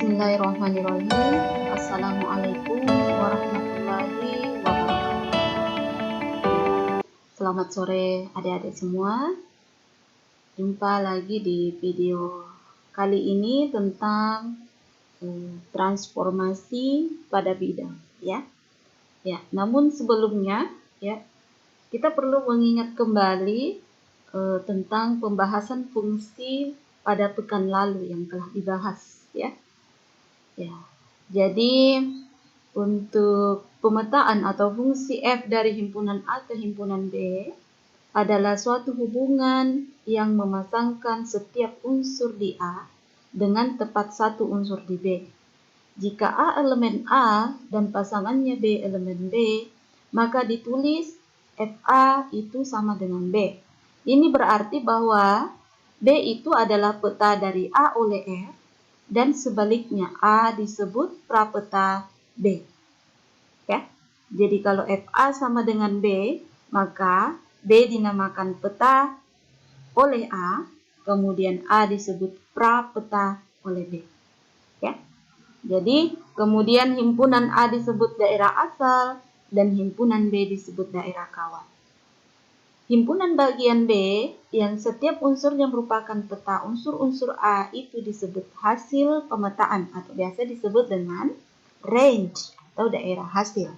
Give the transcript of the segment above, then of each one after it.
Bismillahirrahmanirrahim. Assalamualaikum warahmatullahi wabarakatuh. Selamat sore adik-adik semua. Jumpa lagi di video kali ini tentang transformasi pada bidang, ya. Namun sebelumnya, ya, kita perlu mengingat kembali tentang pembahasan fungsi pada pekan lalu yang telah dibahas, ya. Jadi untuk pemetaan atau fungsi F dari himpunan A ke himpunan B adalah suatu hubungan yang memasangkan setiap unsur di A dengan tepat satu unsur di B. Jika A elemen A dan pasangannya B elemen B, maka ditulis FA itu sama dengan B. Ini berarti bahwa B itu adalah peta dari A oleh F, dan sebaliknya A disebut prapeta B. Ya. Jadi kalau FA sama dengan B, maka B dinamakan peta oleh A, kemudian A disebut prapeta oleh B. Ya. Jadi kemudian himpunan A disebut daerah asal dan himpunan B disebut daerah kawan. Himpunan bagian B yang setiap unsurnya merupakan peta unsur-unsur A itu disebut hasil pemetaan atau biasa disebut dengan range atau daerah hasil.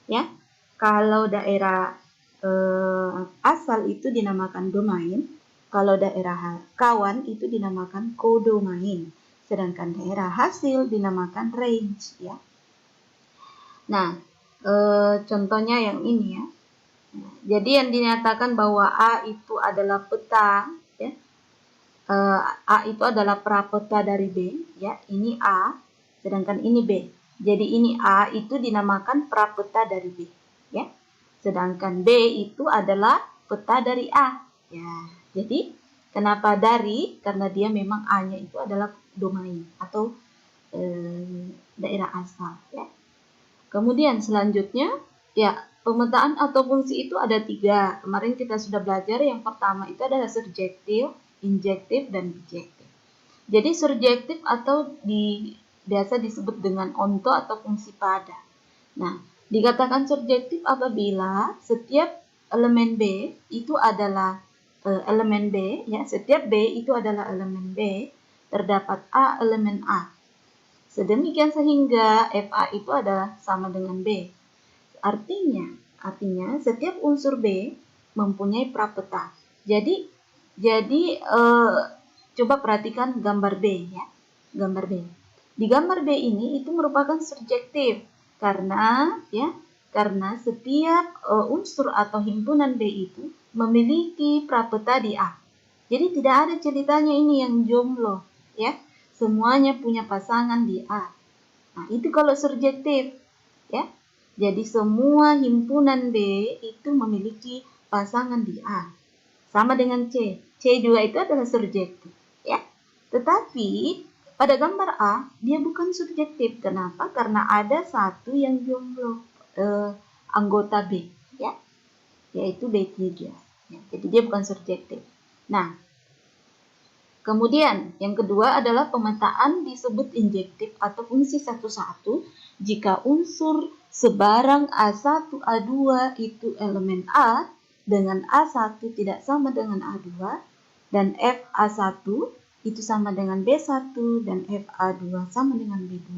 Ya, kalau daerah asal itu dinamakan domain, kalau daerah kawan itu dinamakan kodomain, sedangkan daerah hasil dinamakan range. Ya. Nah, contohnya yang ini ya. Jadi yang dinyatakan bahwa A itu adalah peta, ya. A itu adalah prapeta dari B, ya. Ini A, sedangkan ini B. Jadi ini A itu dinamakan prapeta dari B, ya. Sedangkan B itu adalah peta dari A, ya. Jadi kenapa dari? Karena dia memang A-nya itu adalah domain atau daerah asal, ya. Kemudian selanjutnya, ya. Pemetaan atau fungsi itu ada 3. Kemarin kita sudah belajar. Yang pertama itu adalah surjektif, injektif, dan bijektif. Jadi surjektif atau biasa disebut dengan onto atau fungsi pada. Nah, dikatakan surjektif apabila setiap elemen B itu adalah elemen B, ya. Setiap B itu adalah elemen B, terdapat A elemen A. Sedemikian sehingga FA itu adalah sama dengan B. Artinya setiap unsur B mempunyai prapeta. Jadi coba perhatikan gambar B, ya. Gambar B. Di gambar B ini itu merupakan surjektif karena setiap unsur atau himpunan B itu memiliki prapeta di A. Jadi tidak ada ceritanya ini yang jomblo, ya. Semuanya punya pasangan di A. Nah, itu kalau surjektif, ya. Jadi semua himpunan B itu memiliki pasangan di A. Sama dengan C. C juga itu adalah surjektif, ya. Tetapi pada gambar A dia bukan surjektif. Kenapa? Karena ada satu yang jomblo, anggota B, ya. Yaitu B3. Ya, jadi dia bukan surjektif. Nah, kemudian yang kedua adalah pemetaan disebut injektif atau fungsi satu-satu jika unsur sebarang A1, A2 itu elemen A dengan A1 tidak sama dengan A2 dan FA1 itu sama dengan B1 dan FA2 sama dengan B2.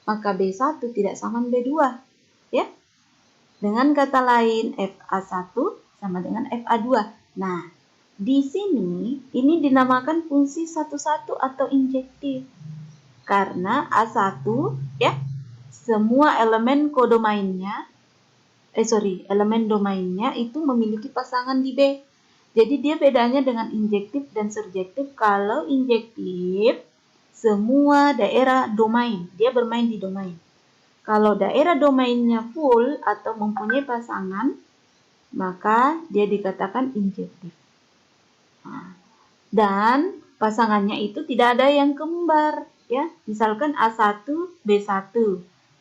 Maka B1 tidak sama dengan B2, ya. Dengan kata lain FA1 sama dengan FA2. Nah, di sini ini dinamakan fungsi satu-satu atau injektif. Karena A1, ya, semua elemen elemen domainnya itu memiliki pasangan di B. Jadi dia bedanya dengan injektif dan surjektif. Kalau injektif, semua daerah domain, dia bermain di domain. Kalau daerah domainnya full atau mempunyai pasangan, maka dia dikatakan injektif. Nah, dan pasangannya itu tidak ada yang kembar, ya. Misalkan A1 B1,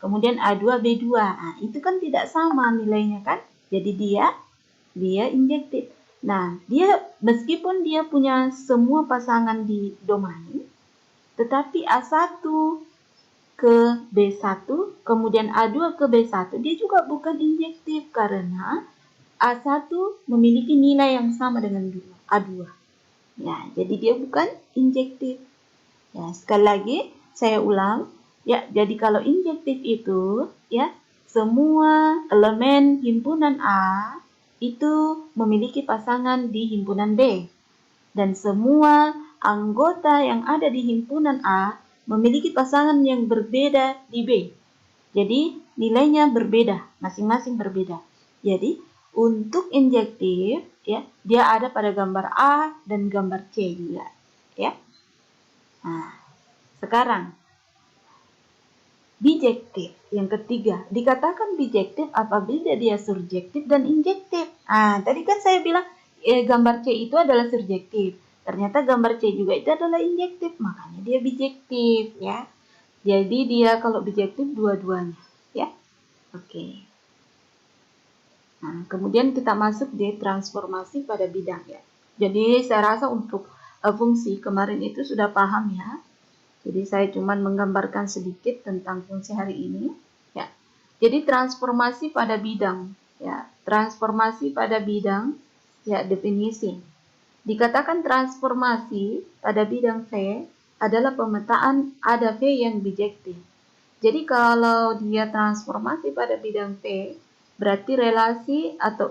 kemudian A2 B2. Nah, itu kan tidak sama nilainya kan? Jadi dia injektif. Nah, dia meskipun dia punya semua pasangan di domain, tetapi A1 ke B1, kemudian A2 ke B1, dia juga bukan injektif karena A1 memiliki nilai yang sama dengan A2. Ya, jadi dia bukan injektif. Ya, sekali lagi saya ulang. Ya, jadi kalau injektif itu ya semua elemen himpunan A itu memiliki pasangan di himpunan B. Dan semua anggota yang ada di himpunan A memiliki pasangan yang berbeda di B. Jadi nilainya berbeda, masing-masing berbeda. Jadi untuk injektif ya, dia ada pada gambar A dan gambar C juga, ya. Nah, sekarang bijektif yang ketiga, dikatakan bijektif apabila dia surjektif dan injektif. Tadi kan saya bilang gambar C itu adalah surjektif. Ternyata gambar C juga itu adalah injektif, makanya dia bijektif ya. Jadi dia kalau bijektif dua-duanya ya. Oke. Nah, kemudian kita masuk di transformasi pada bidang ya. Jadi saya rasa untuk fungsi kemarin itu sudah paham ya. Jadi saya cuma menggambarkan sedikit tentang fungsi hari ini ya. Jadi transformasi pada bidang ya. Transformasi pada bidang ya, definisi. Dikatakan transformasi pada bidang V adalah pemetaan ada V yang bijektif. Jadi kalau dia transformasi pada bidang V, berarti relasi atau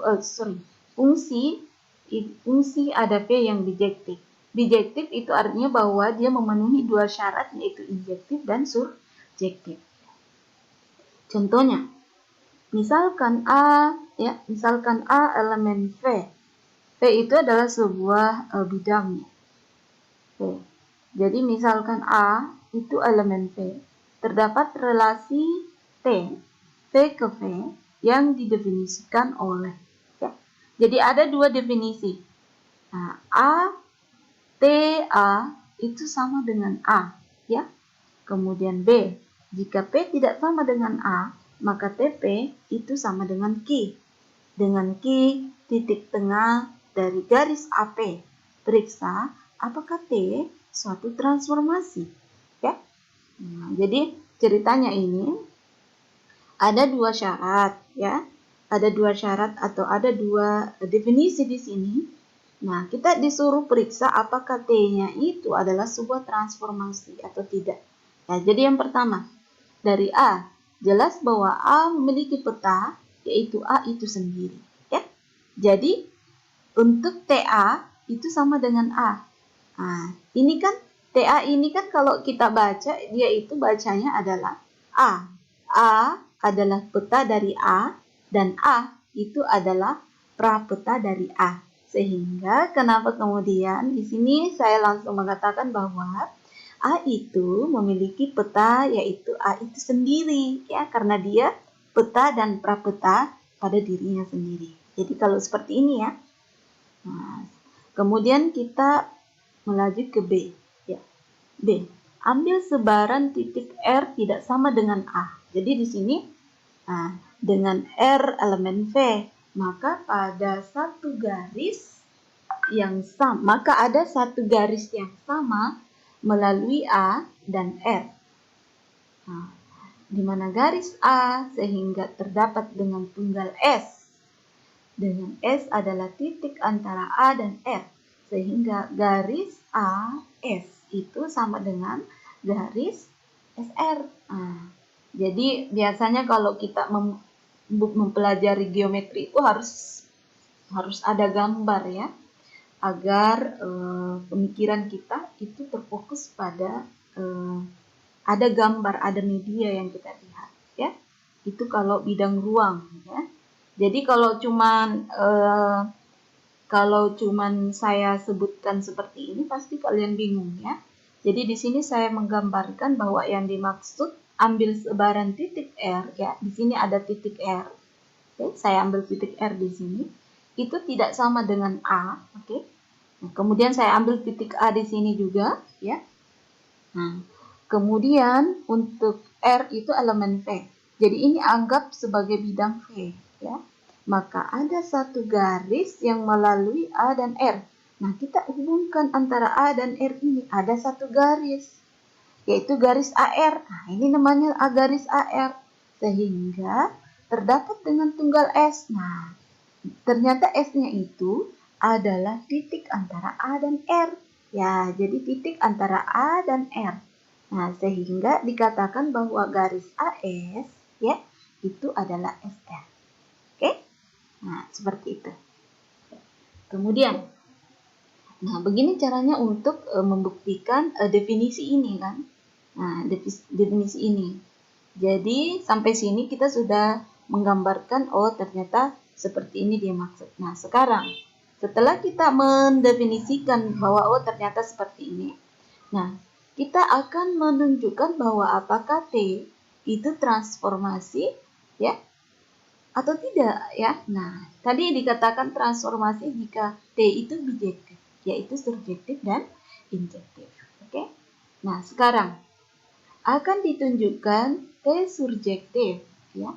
fungsi ada V yang bijektif. Bijektif itu artinya bahwa dia memenuhi dua syarat, yaitu injektif dan surjektif. Contohnya, misalkan A elemen V. V itu adalah sebuah bidang. V. Jadi misalkan A itu elemen V, terdapat relasi T, V ke V yang didefinisikan oleh ya. Jadi ada dua definisi. Nah, TA itu sama dengan A, ya. Kemudian B, jika P tidak sama dengan A, maka TP itu sama dengan Q. Dengan Q titik tengah dari garis AP. Periksa apakah T suatu transformasi, ya. Nah, jadi ceritanya ini ada dua syarat, ya. Ada dua syarat atau ada dua definisi di sini. Nah, kita disuruh periksa apakah T-nya itu adalah sebuah transformasi atau tidak. Nah, jadi yang pertama, dari A, jelas bahwa A memiliki peta, yaitu A itu sendiri. Ya. Jadi, untuk TA itu sama dengan A. Nah, ini kan, TA ini kan kalau kita baca, dia itu bacanya adalah A. A adalah peta dari A, dan A itu adalah prapeta dari A. Sehingga kenapa kemudian di sini saya langsung mengatakan bahwa A itu memiliki peta, yaitu A itu sendiri, ya, karena dia peta dan prapeta pada dirinya sendiri. Jadi kalau seperti ini ya. Nah, kemudian kita melaju ke B, ya. B, ambil sebaran titik R tidak sama dengan A. Jadi di sini dengan R elemen V, maka pada satu garis yang sama, maka ada satu garis yang sama melalui A dan R. Nah, di mana garis A sehingga terdapat dengan tunggal S. Dengan S adalah titik antara A dan R. Sehingga garis AS itu sama dengan garis SR. Nah, jadi biasanya kalau kita mempelajari geometri itu harus ada gambar ya, agar pemikiran kita itu terfokus pada ada gambar, ada media yang kita lihat ya. Itu kalau bidang ruang ya. Jadi kalau cuman saya sebutkan seperti ini pasti kalian bingung ya. Jadi di sini saya menggambarkan bahwa yang dimaksud ambil sebaran titik R ya. Di sini ada titik R. Oke, saya ambil titik R di sini. Itu tidak sama dengan A, oke. Nah, kemudian saya ambil titik A di sini juga ya. Nah, kemudian untuk R itu elemen V. Jadi ini anggap sebagai bidang V ya. Maka ada satu garis yang melalui A dan R. Nah, kita hubungkan antara A dan R ini, ada satu garis. yaitu garis AR. Nah, ini namanya garis AR. Sehingga terdapat dengan tunggal S. Nah, ternyata S-nya itu adalah titik antara A dan R. Ya, jadi titik antara A dan R. Nah, sehingga dikatakan bahwa garis AS ya itu adalah SR. Oke? Nah, seperti itu. Kemudian, nah begini caranya untuk membuktikan definisi ini kan. Nah, definisi ini. Jadi, sampai sini kita sudah menggambarkan, oh ternyata seperti ini dia maksud. Nah, sekarang setelah kita mendefinisikan bahwa oh ternyata seperti ini. Nah, kita akan menunjukkan bahwa apakah T itu transformasi ya atau tidak ya. Nah, tadi dikatakan transformasi jika T itu bijektif, yaitu surjektif dan injektif. Oke. Nah, sekarang akan ditunjukkan T surjektif ya.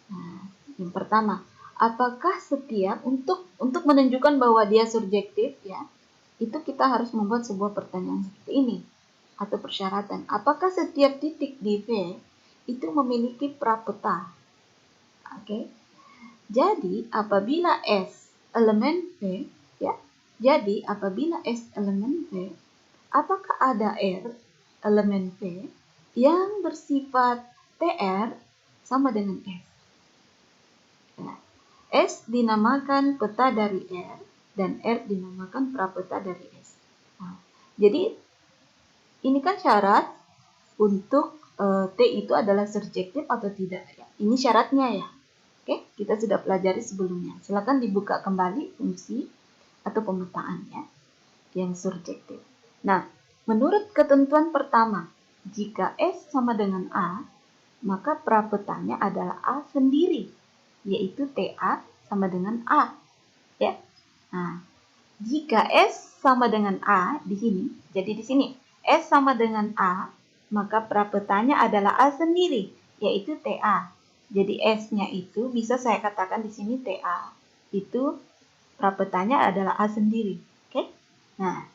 Nah, yang pertama, apakah setiap untuk menunjukkan bahwa dia surjektif ya, itu kita harus membuat sebuah pertanyaan seperti ini atau persyaratan. Apakah setiap titik di V itu memiliki prapeta? Oke. Jadi, apabila S elemen V ya. Jadi, apabila S elemen V, apakah ada R elemen V yang bersifat TR sama dengan S? Nah, S dinamakan peta dari R dan R dinamakan prapeta dari S. Nah, jadi ini kan syarat untuk T itu adalah surjektif atau tidak ya. Ini syaratnya ya. Oke, kita sudah pelajari sebelumnya. Silakan dibuka kembali fungsi atau pemetaan ya yang surjektif. Nah, menurut ketentuan pertama, jika S sama dengan A, maka prapetanya adalah A sendiri, yaitu TA sama dengan A. Ya. Nah, jika S sama dengan A di sini, jadi di sini S sama dengan A, maka prapetanya adalah A sendiri, yaitu TA. Jadi S-nya itu bisa saya katakan di sini TA. Itu prapetanya adalah A sendiri. Oke? Nah,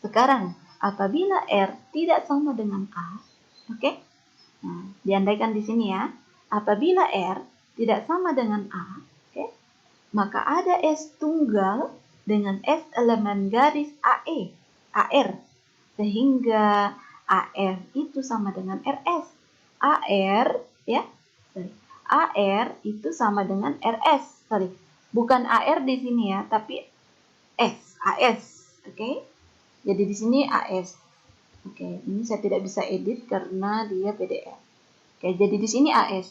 sekarang apabila R tidak sama dengan A, oke? Nah, diandaikan di sini ya. Apabila R tidak sama dengan A, oke? Maka ada S tunggal dengan S elemen garis AE, AR. Sehingga AR itu sama dengan RS. AR ya. AR itu sama dengan RS. Bukan AR di sini ya, tapi S, AS. Oke. Jadi di sini AS. Oke, ini saya tidak bisa edit karena dia PDF. Oke, jadi di sini AS.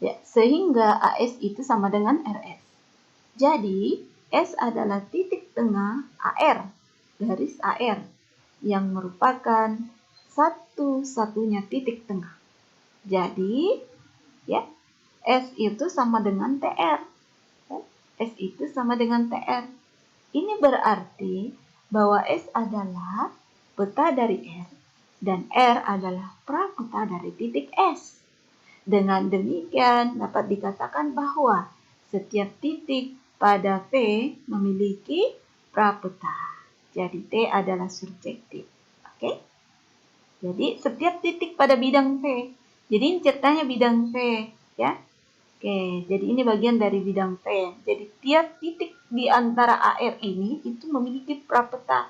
Ya, sehingga AS itu sama dengan RS. Jadi, S adalah titik tengah AR, garis AR, yang merupakan satu-satunya titik tengah. Jadi, ya, S itu sama dengan TR. S itu sama dengan TR. Ini berarti bahwa S adalah peta dari R dan R adalah prapeta dari titik S. Dengan demikian dapat dikatakan bahwa setiap titik pada V memiliki prapeta. Jadi T adalah surjektif. Oke? Jadi setiap titik pada bidang V. Jadi ini ceritanya bidang V ya. Oke, jadi ini bagian dari bidang P. Jadi tiap titik di antara AR ini itu memiliki prapeta.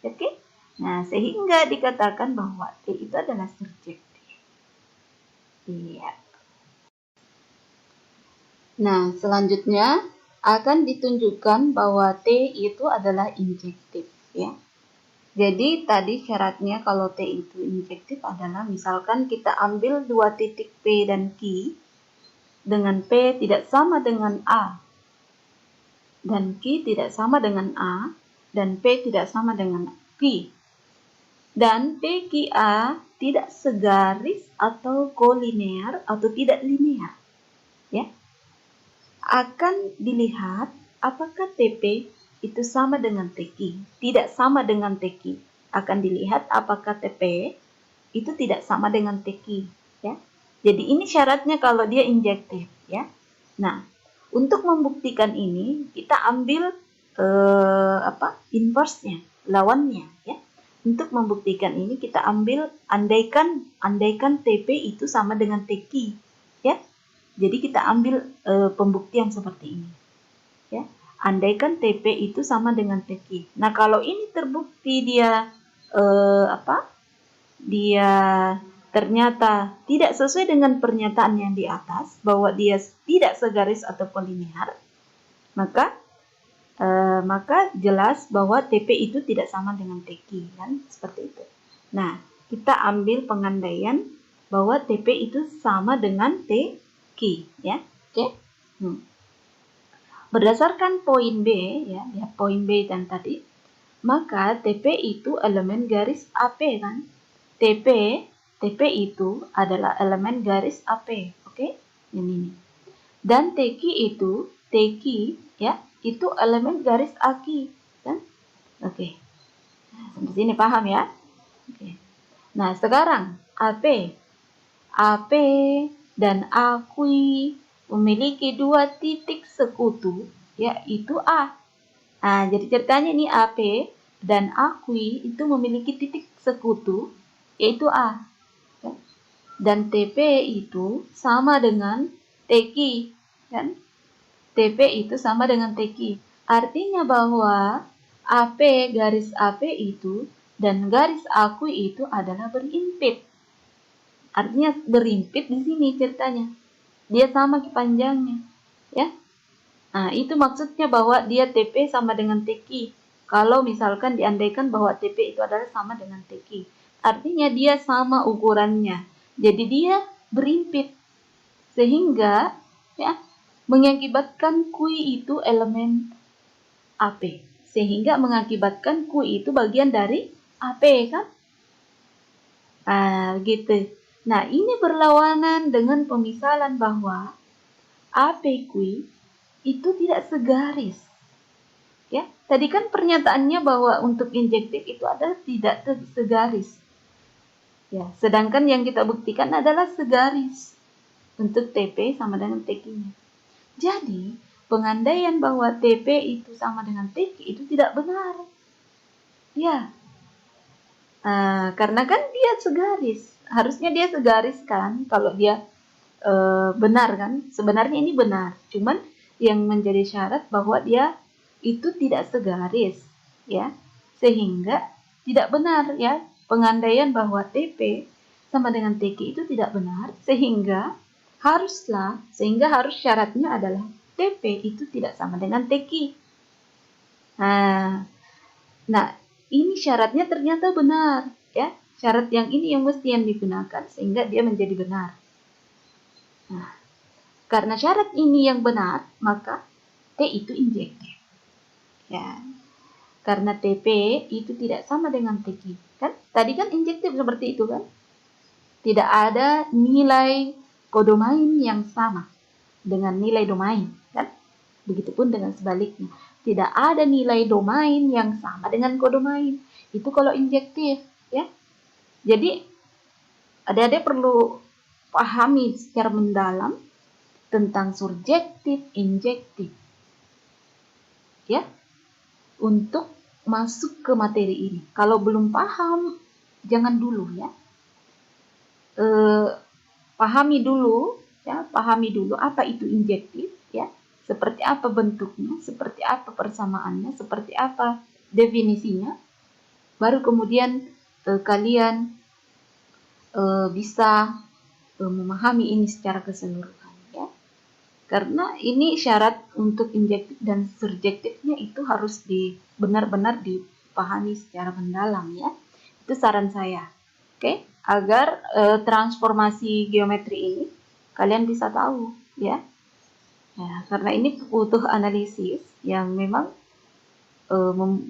Oke? Nah, sehingga dikatakan bahwa T itu adalah surjektif. Iya. Nah, selanjutnya akan ditunjukkan bahwa T itu adalah injektif, ya. Jadi tadi syaratnya kalau T itu injektif adalah misalkan kita ambil dua titik P dan Q dengan P tidak sama dengan A dan Q tidak sama dengan A dan P tidak sama dengan Q dan PQA tidak segaris atau kolinear atau tidak linear ya, akan dilihat apakah TP itu sama dengan TQ, tidak sama dengan TQ. Akan dilihat apakah TP itu tidak sama dengan TQ ya. Jadi ini syaratnya kalau dia injektif ya. Nah, untuk membuktikan ini kita ambil inverse-nya, lawannya ya. untuk membuktikan ini kita ambil andaikan TP itu sama dengan TQ, ya. Jadi kita ambil pembuktian seperti ini, ya. Andaikan TP itu sama dengan TQ. Nah, kalau ini terbukti dia dia ternyata tidak sesuai dengan pernyataan yang di atas, bahwa dia tidak segaris atau kolinear, maka jelas bahwa TP itu tidak sama dengan TQ, kan? Seperti itu. Nah, kita ambil pengandaian bahwa TP itu sama dengan TQ, ya. Oke. Berdasarkan poin B, ya, poin B dan tadi, maka TP itu elemen garis AP, kan? TP itu adalah elemen garis AP, oke? Ini. Dan TQ ya, itu elemen garis AQ, kan? Oke. Sampai sini paham ya? Oke. Nah, sekarang AP dan AQ memiliki dua titik sekutu, yaitu A. Nah, jadi ceritanya nih AP dan AQ itu memiliki titik sekutu, yaitu A. Dan TP itu sama dengan TQ, kan? TP itu sama dengan TQ. Artinya bahwa AP garis AP itu dan garis AQ itu adalah berimpit. Artinya berimpit di sini ceritanya. Dia sama panjangnya, ya. Nah, itu maksudnya bahwa dia TP sama dengan TQ. Kalau misalkan diandaikan bahwa TP itu adalah sama dengan TQ, artinya dia sama ukurannya. Jadi dia berimpit sehingga, ya, mengakibatkan QI itu elemen AP, sehingga mengakibatkan QI itu bagian dari AP, kan? Nah, gitu. Nah, ini berlawanan dengan pemisalan bahwa AP QI itu tidak segaris. Ya, tadi kan pernyataannya bahwa untuk injektif itu adalah tidak segaris. Ya, sedangkan yang kita buktikan adalah segaris untuk TP sama dengan TQ-nya. Jadi, pengandaian bahwa TP itu sama dengan TQ itu tidak benar. Ya, karena kan dia segaris. Harusnya dia segaris kan, kalau dia benar kan. Sebenarnya ini benar. Cuman yang menjadi syarat bahwa dia itu tidak segaris, ya. Sehingga tidak benar, ya. Pengandaian bahwa TP sama dengan TQ itu tidak benar, sehingga harus syaratnya adalah TP itu tidak sama dengan TQ. Nah, ini syaratnya ternyata benar, ya. Syarat yang ini yang mesti yang digunakan sehingga dia menjadi benar. Nah, karena syarat ini yang benar, maka T itu injektif. Ya. Karena TP itu tidak sama dengan TQ. Kan? Tadi kan injektif seperti itu kan? Tidak ada nilai kodomain yang sama dengan nilai domain, kan? Begitupun dengan sebaliknya. Tidak ada nilai domain yang sama dengan kodomain. Itu kalau injektif, ya. Jadi, adik-adik perlu pahami secara mendalam tentang surjektif, injektif, ya, untuk masuk ke materi ini. Kalau belum paham, jangan dulu, ya. Pahami dulu apa itu injektif, ya. Seperti apa bentuknya, seperti apa persamaannya, seperti apa definisinya. Baru kemudian kalian bisa memahami ini secara keseluruhan, ya. Karena ini syarat untuk injektif dan surjektifnya itu harus benar-benar dipahami secara mendalam, ya. Itu saran saya. Oke, agar transformasi geometri ini kalian bisa tahu, ya. Ya, karena ini butuh analisis yang memang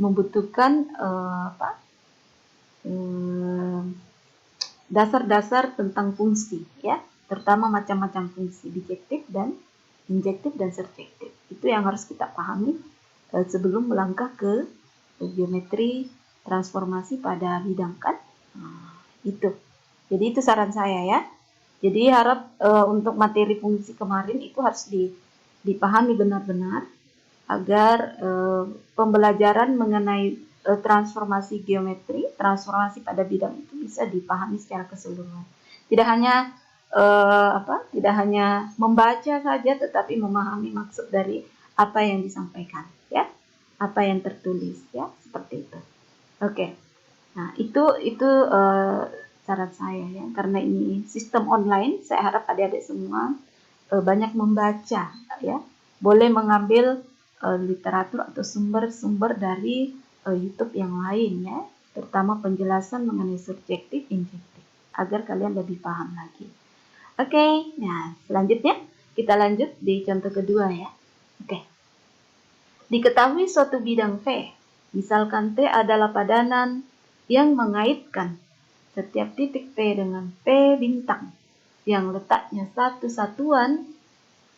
membutuhkan dasar-dasar tentang fungsi, ya, terutama macam-macam fungsi bijektif dan injektif dan surjektif. Itu yang harus kita pahami sebelum melangkah ke geometri transformasi pada bidang, kan? Itu. Jadi itu saran saya, ya. Jadi harap untuk materi fungsi kemarin itu harus dipahami benar-benar agar pembelajaran mengenai transformasi geometri, transformasi pada bidang itu bisa dipahami secara keseluruhan. Tidak hanya tidak hanya membaca saja, tetapi memahami maksud dari apa yang disampaikan, ya, apa yang tertulis, ya, seperti itu. Oke. Nah, itu saran saya, ya, karena ini sistem online, saya harap adik-adik semua banyak membaca, ya, boleh mengambil literatur atau sumber-sumber dari YouTube yang lain, ya, terutama penjelasan mengenai subjektif injektif, agar kalian lebih paham lagi. Oke, nah selanjutnya kita lanjut di contoh kedua, ya. Oke. Diketahui suatu bidang V, misalkan T adalah padanan yang mengaitkan setiap titik P dengan P bintang yang letaknya satu satuan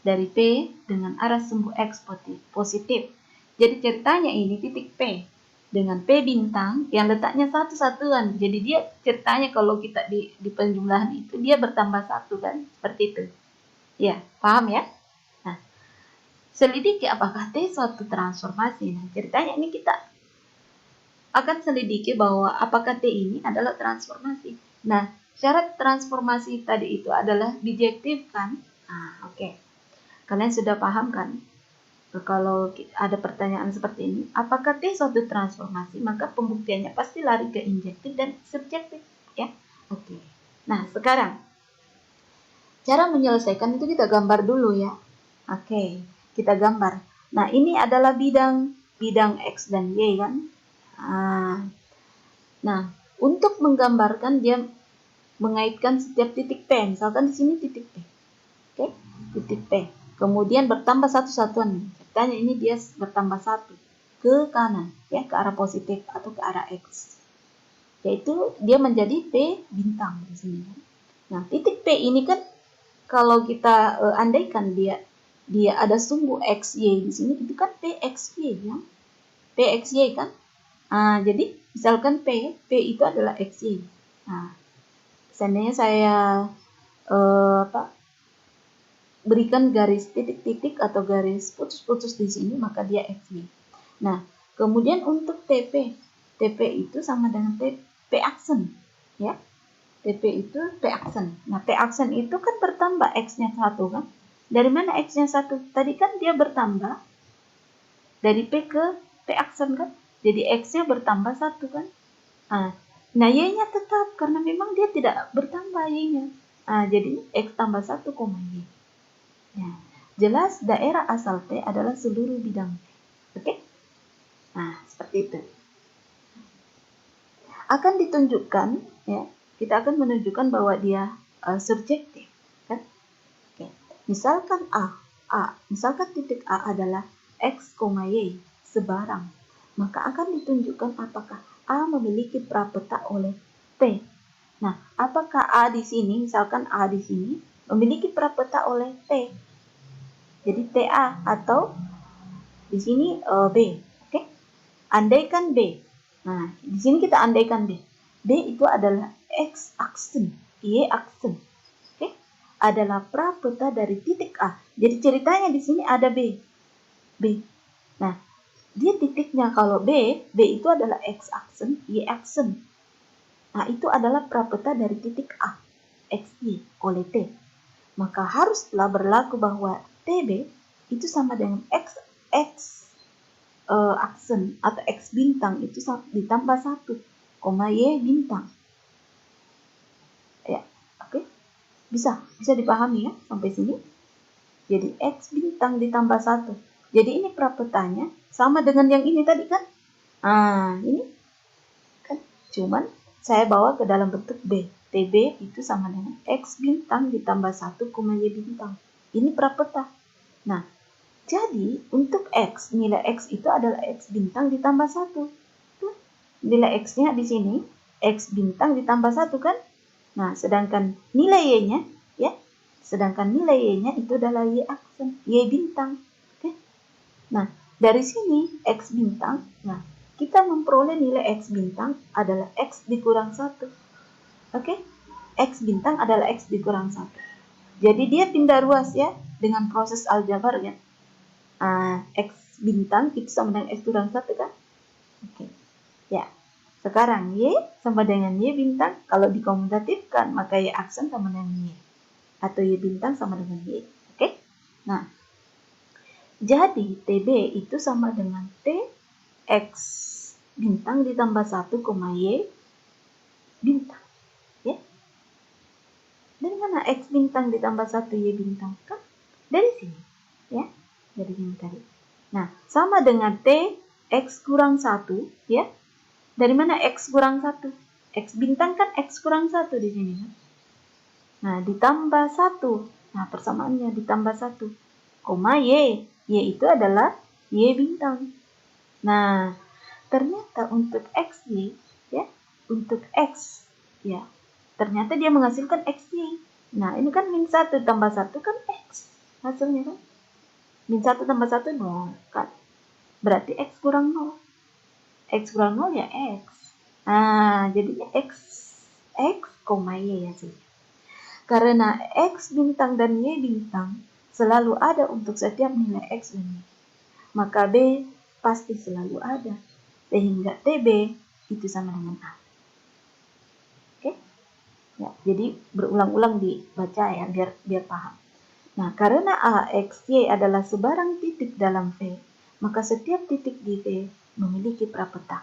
dari P dengan arah sumbu X positif. Jadi ceritanya ini titik P dengan P bintang yang letaknya satu satuan. Jadi dia ceritanya kalau kita di penjumlahan itu dia bertambah satu, kan? Seperti itu. Ya, paham ya? Nah, selidiki apakah T suatu transformasi. Nah, ceritanya ini kita akan selidiki bahwa apakah T ini adalah transformasi. Nah, syarat transformasi tadi itu adalah bijektif, kan? Nah, oke. Kalian sudah paham, kan? Kalau ada pertanyaan seperti ini, apakah T suatu transformasi? Maka pembuktiannya pasti lari ke injektif dan subjektif, ya. Oke. Nah, sekarang cara menyelesaikan itu kita gambar dulu, ya. Oke, kita gambar. Nah, ini adalah bidang X dan Y, kan? Nah, untuk menggambarkan dia mengaitkan setiap titik P. Misalkan di sini titik P. Oke, titik P. Kemudian bertambah satu satuan. Ceritanya ini dia bertambah satu ke kanan, ya, ke arah positif atau ke arah X. Yaitu dia menjadi P bintang di sini. Nah, titik P ini kan kalau kita andaikan dia ada sumbu X, Y di sini, itu kan PXY, ya. PXY, kan? Jadi misalkan P itu adalah XY. Nah, seandainya saya berikan garis titik-titik atau garis putus-putus di sini, maka dia XY. Nah, kemudian untuk TP itu sama dengan P aksen, ya. TP itu P aksen. Nah, P aksen itu kan bertambah X-nya 1, kan? Dari mana X-nya 1? Tadi kan dia bertambah dari P ke P aksen, kan? Jadi X-nya bertambah 1, kan? Nah, Y-nya tetap karena memang dia tidak bertambah Y-nya. Jadi X tambah 1, Y. Nah, jelas daerah asal T adalah seluruh bidang T. Oke? Nah, seperti itu. Akan ditunjukkan, ya, kita akan menunjukkan bahwa dia subjektif, kan? Oke. Misalkan misalkan titik A adalah X, Y sebarang, maka akan ditunjukkan apakah A memiliki prapeta oleh T. Nah, apakah A di sini, misalkan A di sini memiliki prapeta oleh T. Jadi TA atau di sini B, oke? Andaikan B. Nah, di sini kita andaikan B. B itu adalah X aksen, Y aksen, oke? Adalah prapeta dari titik A. Jadi ceritanya di sini ada B. Nah, dia titiknya kalau B itu adalah X aksen, Y aksen. Nah, itu adalah prapeta dari titik A, XY oleh T. Maka haruslah berlaku bahwa TB itu sama dengan X aksen atau X bintang itu ditambah 1, Y bintang. Ya, oke. Bisa dipahami, ya, sampai sini. Jadi X bintang ditambah 1. Jadi ini prapetanya sama dengan yang ini tadi, kan? Ini kan cuman saya bawa ke dalam bentuk B. TB itu sama dengan X bintang ditambah 1, Y bintang. Ini prapeta. Nah, jadi untuk X, nilai X itu adalah X bintang ditambah 1. Tuh, nilai X-nya di sini, X bintang ditambah 1, kan? Nah, sedangkan nilai Y-nya, ya, itu adalah Y aksen, Y bintang. Oke? Nah, dari sini X bintang, nah, kita memperoleh nilai X bintang adalah X dikurang 1. Oke? X bintang adalah X dikurang 1. Jadi dia pindah ruas, ya, dengan proses aljabar, ya. X bintang itu sama dengan X kurang 1, kan? Oke. Ya, sekarang Y sama dengan Y bintang. Kalau dikomutatifkan, maka Y aksen sama dengan Y. Atau Y bintang sama dengan Y. Oke? Nah, jadi TB itu sama dengan T X bintang ditambah 1, Y bintang. Ya. Dari mana X bintang ditambah 1 Y bintang? Kan dari sini. Ya, dari sini tadi. Nah, sama dengan T X kurang 1, ya. Dari mana X kurang 1? X bintang kan X kurang 1 di sini kan. Nah, ditambah 1. Nah, persamaannya ditambah 1. Y. Y itu adalah Y bintang. Nah, ternyata untuk XY, ya, untuk X, ya, ternyata dia menghasilkan XY. Nah, ini kan min 1 tambah 1 kan X. Hasilnya kan. Min 1 tambah 1, 0 kan. Berarti X kurang 0. X kurang 0 ya X. Nah, jadinya X, Y ya sih. Karena X bintang dan Y bintang selalu ada untuk setiap nilai X dan Y. Maka B pasti selalu ada. Sehingga TB itu sama dengan A. Oke? Ya, jadi berulang-ulang dibaca ya biar paham. Nah, karena A, X, Y adalah sebarang titik dalam V, maka setiap titik di V memiliki prapeta.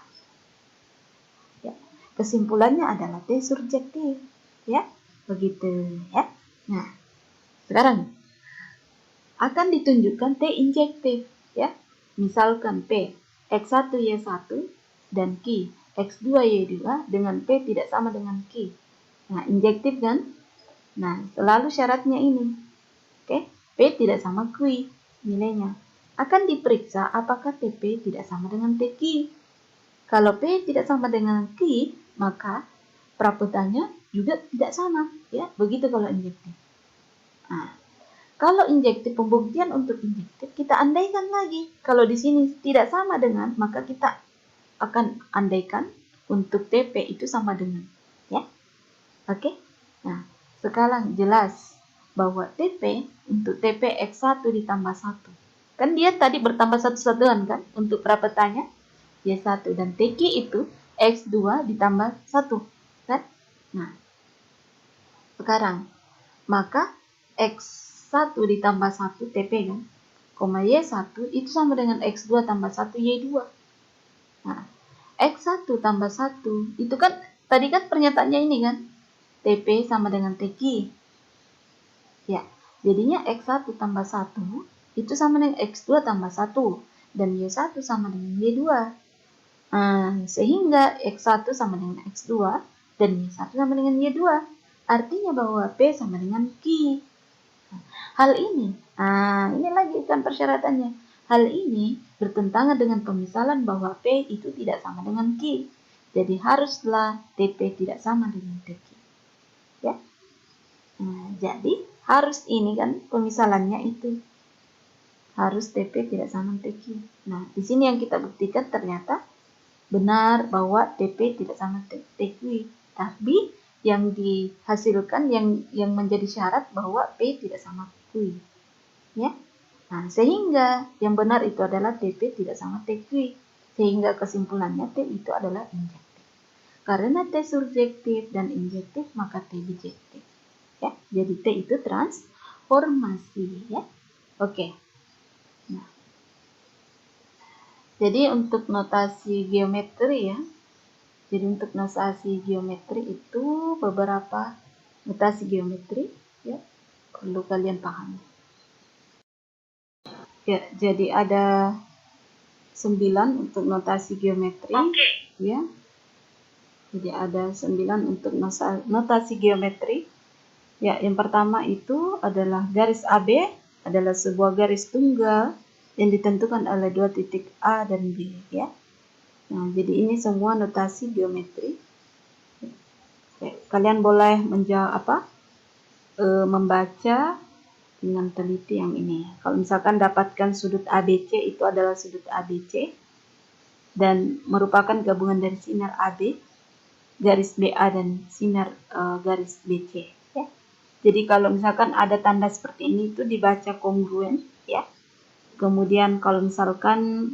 Ya. Kesimpulannya adalah T surjektif. Ya, begitu ya. Nah, sekarang akan ditunjukkan T injektif. Ya, misalkan P X1 Y1 dan Q X2 Y2 dengan P tidak sama dengan Q. Nah, injektif kan? Nah, selalu syaratnya ini. Oke, P tidak sama Q nilainya. Akan diperiksa apakah TP tidak sama dengan TQ. Kalau P tidak sama dengan Q, maka prapetanya juga tidak sama. Ya, begitu kalau injektif. Nah, kalau injektif, pembuktian untuk injektif kita andaikan lagi. Kalau di sini tidak sama dengan, maka kita akan andaikan untuk TP itu sama dengan. Ya, oke. Nah, sekarang jelas bahwa TP untuk TP X1 ditambah 1. Kan dia tadi bertambah satu-satuan kan untuk prapetanya Y1 dan TQ itu X2 ditambah 1 kan. Nah, sekarang maka X1 ditambah 1 TP kan, Y1 itu sama dengan X2 tambah 1 Y2. Nah, X1 tambah 1 itu kan tadi kan pernyataannya ini kan, TP sama dengan TQ. Ya, jadinya X1 tambah 1 itu sama dengan X2 tambah 1 dan Y1 sama dengan Y2. Sehingga X1 sama dengan X2 dan Y1 sama dengan Y2. Artinya bahwa P sama dengan Q. Hal ini, ini lagi kan persyaratannya. Hal ini bertentangan dengan pemisalan bahwa P itu tidak sama dengan Q. Jadi haruslah TP tidak sama dengan TQ. Ya. Nah, jadi harus ini kan pemisalannya itu. Harus TP tidak sama TQ. Nah, di sini yang kita buktikan ternyata benar bahwa TP tidak sama TQ. Tapi yang dihasilkan yang menjadi syarat bahwa P tidak sama Q. Ya. Nah, sehingga yang benar itu adalah TP tidak sama TQ. Sehingga kesimpulannya T itu adalah injektif. Karena T surjektif dan injektif, maka T bijektif. Ya, jadi T itu transformasi ya. Oke. Nah, jadi untuk notasi geometri ya. Jadi untuk notasi geometri itu beberapa notasi geometri ya perlu kalian pahami. Ya, jadi ada 9 untuk notasi geometri. Ya. Jadi ada 9 untuk notasi geometri. Ya, yang pertama itu adalah garis AB adalah sebuah garis tunggal yang ditentukan oleh dua titik A dan B ya. Nah, jadi ini semua notasi geometri. Ya, kalian boleh membaca dengan teliti yang ini. Kalau misalkan dapatkan sudut ABC itu adalah sudut ABC dan merupakan gabungan dari sinar AB, garis BA dan sinar garis BC. Ya. Jadi kalau misalkan ada tanda seperti ini itu dibaca kongruen ya. Kemudian kalau misalkan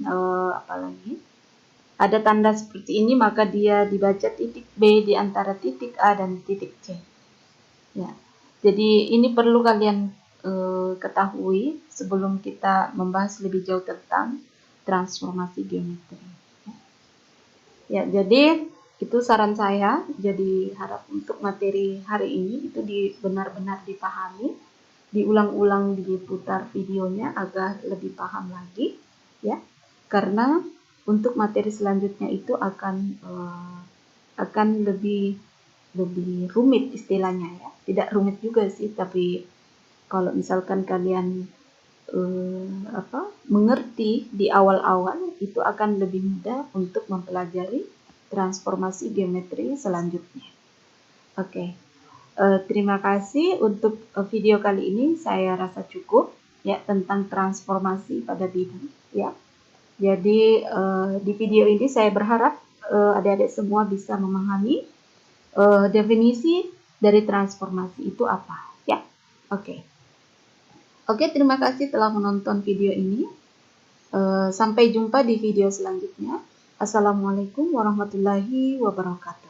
ada tanda seperti ini, maka dia dibaca titik B di antara titik A dan titik C. Ya, jadi ini perlu kalian ketahui sebelum kita membahas lebih jauh tentang transformasi geometri. Ya, jadi itu saran saya. Jadi harap untuk materi hari ini itu benar-benar dipahami, diulang-ulang, diputar videonya agar lebih paham lagi, ya. Karena untuk materi selanjutnya itu akan lebih rumit istilahnya, ya. Tidak rumit juga sih, tapi kalau misalkan kalian mengerti di awal-awal, itu akan lebih mudah untuk mempelajari transformasi geometri selanjutnya. Oke. Terima kasih untuk video kali ini. Saya rasa cukup ya tentang transformasi pada bidang, ya. Jadi di video ini saya berharap adik-adik semua bisa memahami definisi dari transformasi itu apa, ya. Oke. Oke, terima kasih telah menonton video ini. Sampai jumpa di video selanjutnya. Assalamualaikum warahmatullahi wabarakatuh.